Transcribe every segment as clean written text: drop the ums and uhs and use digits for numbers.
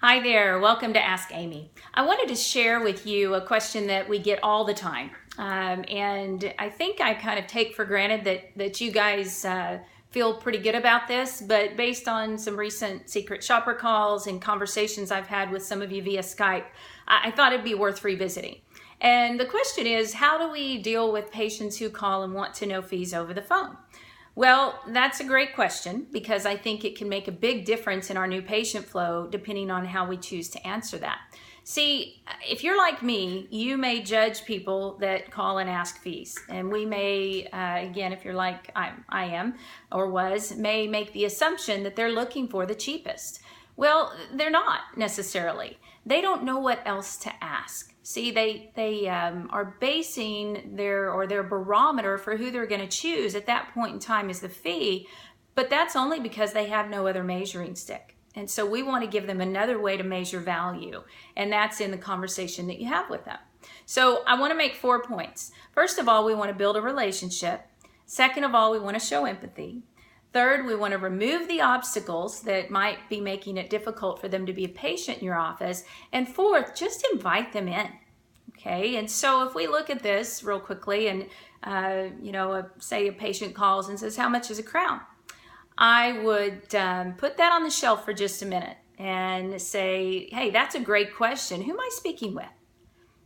Hi there, welcome to Ask Amy. I wanted to share with you a question that we get all the time. And I think I kind of take for granted that you guys feel pretty good about this, but based on some recent secret shopper calls and conversations I've had with some of you via Skype, I thought it'd be worth revisiting. And the question is, how do we deal with patients who call and want to know fees over the phone? Well, that's a great question because I think it can make a big difference in our new patient flow depending on how we choose to answer that. See, if you're like me, you may judge people that call and ask fees. And we may, again, if you're like I am or was, may make the assumption that they're looking for the cheapest. Well, they're not necessarily. They don't know what else to ask. See, they are basing their barometer for who they're going to choose at that point in time is the fee, but that's only because they have no other measuring stick. And so we want to give them another way to measure value, and that's in the conversation that you have with them. So I want to make 4 points. First of all, we want to build a relationship. Second of all, we want to show empathy. Third, we want to remove the obstacles that might be making it difficult for them to be a patient in your office. And fourth, just invite them in. Okay, and so if we look at this real quickly and, say a patient calls and says, how much is a crown? I would put that on the shelf for just a minute and say, hey, that's a great question. Who am I speaking with?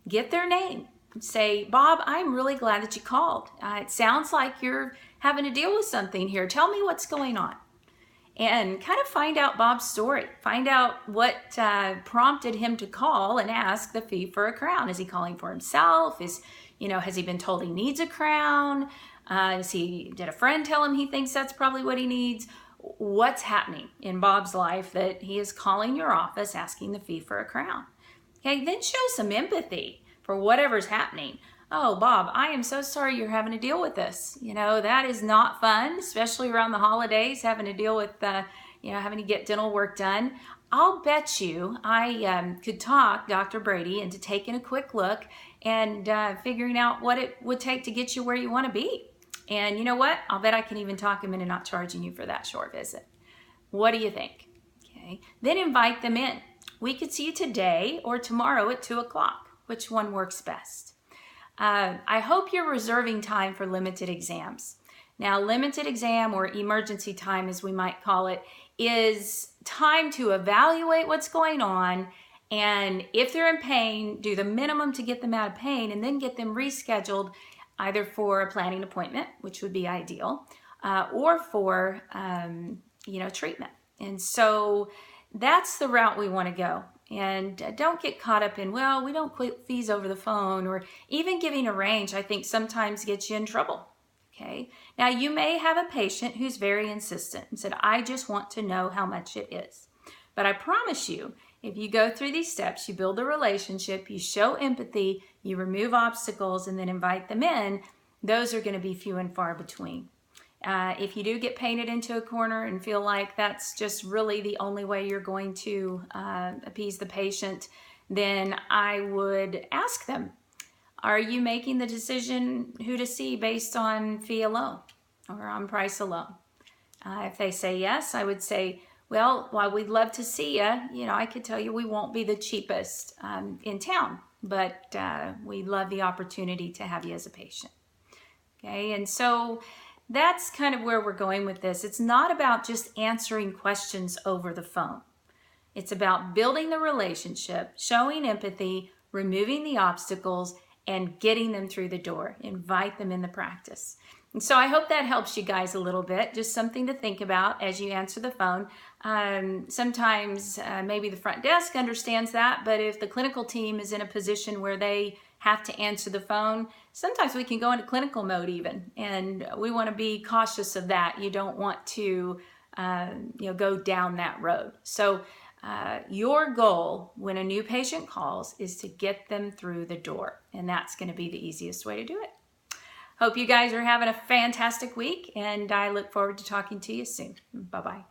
Get their name. Say, Bob, I'm really glad that you called. It sounds like you're having to deal with something here. Tell me what's going on. And kind of find out Bob's story. Find out what prompted him to call and ask the fee for a crown. Is he calling for himself? Has he been told he needs a crown? Did a friend tell him he thinks that's probably what he needs? What's happening in Bob's life that he is calling your office asking the fee for a crown? Okay, then show some empathy for whatever's happening. Oh, Bob, I am so sorry you're having to deal with this. That is not fun, especially around the holidays, having to deal with, having to get dental work done. I'll bet you I could talk Dr. Brady into taking a quick look and figuring out what it would take to get you where you want to be. And you know what? I'll bet I can even talk him into not charging you for that short visit. What do you think? Okay. Then invite them in. We could see you today or tomorrow at 2 o'clock. Which one works best? I hope you're reserving time for limited exams. Now, limited exam or emergency time, as we might call it, is time to evaluate what's going on, and if they're in pain, do the minimum to get them out of pain, and then get them rescheduled either for a planning appointment, which would be ideal, or for treatment. And so that's the route we want to go. And don't get caught up in, well, we don't quote fees over the phone, or even giving a range, I think sometimes gets you in trouble. Okay. Now you may have a patient who's very insistent and said, I just want to know how much it is. But I promise you, if you go through these steps, you build a relationship, you show empathy, you remove obstacles, and then invite them in, those are going to be few and far between. If you do get painted into a corner and feel like that's just really the only way you're going to appease the patient, then I would ask them, are you making the decision who to see based on fee alone or on price alone? If they say yes, I would say, well, while we'd love to see you, I could tell you we won't be the cheapest in town, but we'd love the opportunity to have you as a patient. Okay, and so that's kind of where we're going with this. It's not about just answering questions over the phone. It's about building the relationship, showing empathy, removing the obstacles, and getting them through the door. Invite them in the practice. And so I hope that helps you guys a little bit. Just something to think about as you answer the phone. Sometimes maybe the front desk understands that, but if the clinical team is in a position where they have to answer the phone, sometimes we can go into clinical mode even, and we want to be cautious of that. You don't want to go down that road. So your goal when a new patient calls is to get them through the door, and that's going to be the easiest way to do it. Hope you guys are having a fantastic week, and I look forward to talking to you soon. Bye-bye.